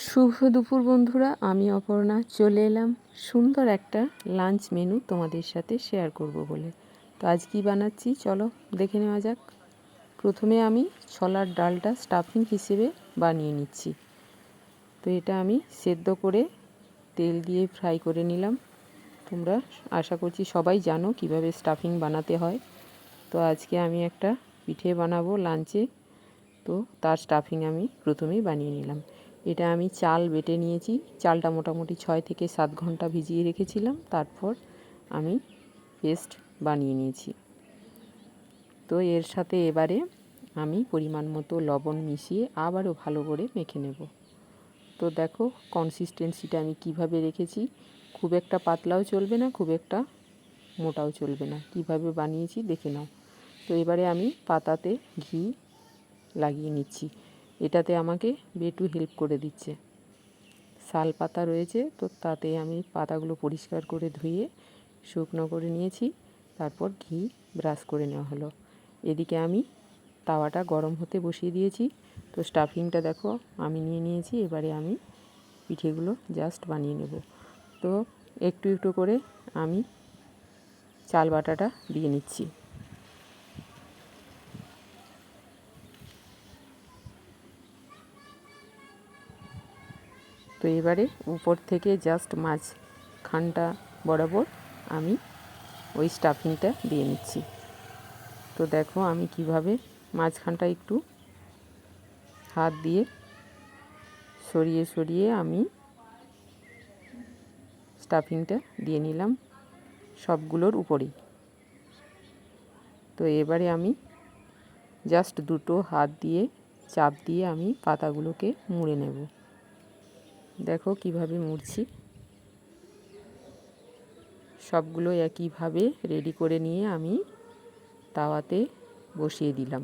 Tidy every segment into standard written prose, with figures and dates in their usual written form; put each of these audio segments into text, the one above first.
শুভ দুপুর বন্ধুরা, আমি অপর্ণা চলে এলাম সুন্দর একটা লাঞ্চ মেনু তোমাদের সাথে শেয়ার করব বলে। তো আজ কি বানাচ্ছি চলো দেখে নেওয়া যাক। প্রথমে আমি ছোলার ডালটা স্টাফিং হিসেবে বানিয়ে নিচ্ছি। তো এটা আমি সেদ্ধ করে তেল দিয়ে ফ্রাই করে নিলাম। তোমরা আশা করছি সবাই জানো কিভাবে স্টাফিং বানাতে হয়। তো আজকে আমি একটা পিঠে বানাবো লাঞ্চে, তো তার স্টাফিং আমি প্রথমেই বানিয়ে নিলাম। এটা আমি চাল বেটে নিয়েছি। চালটা মোটামুটি 6 থেকে 7 ঘন্টা ভিজিয়ে রেখেছিলাম, তারপর আমি পেস্ট বানিয়ে নিয়েছি। তো এর সাথে এবারে আমি পরিমাণ মতো লবণ মিশিয়ে আবারও ভালো করে মেখে নেব। তো দেখো কনসিস্টেন্সিটা আমি কিভাবে রেখেছি, খুব একটা পাতলাও চলবে না, খুব একটা মোটাও চলবে না, কিভাবে বানিয়েছি দেখে নাও। তো এবারে আমি পাতাতে ঘি লাগিয়ে নিচ্ছি। এটাতে আমাকে বেটু হেল্প করে দিচ্ছে। শাল পাতা রয়েছে, তো তাতে আমি পাতাগুলো পরিষ্কার করে ধুয়ে শুকনো করে নিয়েছি, তারপর ঘি ব্রাশ করে নেওয়া হলো। এদিকে আমি তাওয়াটা গরম হতে বসিয়ে দিয়েছি। তো স্টাফিংটা দেখো আমি নিয়ে নিয়েছি। এবারে আমি পিঠেগুলো জাস্ট বানিয়ে নেব। তো একটু একটু করে আমি চাল বাটাটা দিয়ে নিচ্ছি। তো এবারে উপর থেকে জাস্ট মাঝখানটা বরাবর আমি ওই স্টাফিংটা দিয়ে নিচ্ছি। তো দেখো আমি কিভাবে মাঝখানটা একটু হাত দিয়ে সরিয়ে সরিয়ে আমি স্টাফিংটা দিয়ে নিলাম সবগুলোর উপরেই। তো এবারে আমি জাস্ট দুটো হাত দিয়ে চাপ দিয়ে আমি পাতাগুলোকে মুড়ে নেব। দেখো কিভাবে মুড়ছি। সবগুলো একইভাবে রেডি করে নিয়ে আমি তাওয়াতে বসিয়ে দিলাম।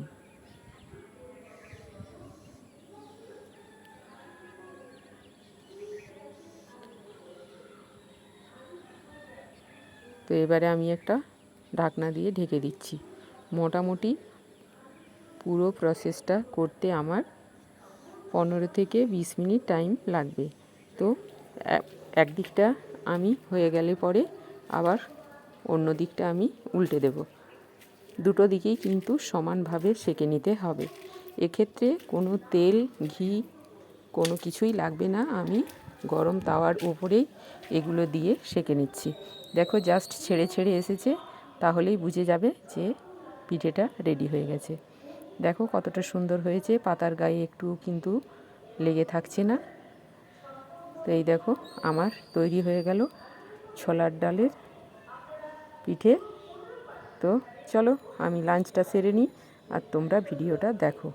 তো এবারে আমি একটা ঢাকনা দিয়ে ঢেকে দিচ্ছি। মোটামুটি পুরো প্রসেসটা করতে আমার 15 থেকে 20 মিনিট টাইম লাগবে। তো একদিকটা আমি হয়ে গেলে পরে আবার অন্য দিকটা আমি উল্টে দেব। দুটো দিকেই কিন্তু সমানভাবে সেঁকে নিতে হবে। এক্ষেত্রে কোনো তেল ঘি কোনো কিছুই লাগবে না, আমি গরম তাওয়ার উপরেই এগুলো দিয়ে সেঁকে নিচ্ছি। দেখো জাস্ট ছেড়ে ছেড়ে এসেছে, তাহলেই বুঝে যাবে যে পিঠেটা রেডি হয়ে গেছে। দেখো কতটা সুন্দর হয়েছে, পাতার গায়ে একটু কিন্তু লেগে থাকছে না। তো এই দেখো আমার তৈরি হয়ে গেল ছোলার ডালের পিঠে। তো চলো আমি লাঞ্চটা সেরে নিই আর তোমরা ভিডিওটা দেখো।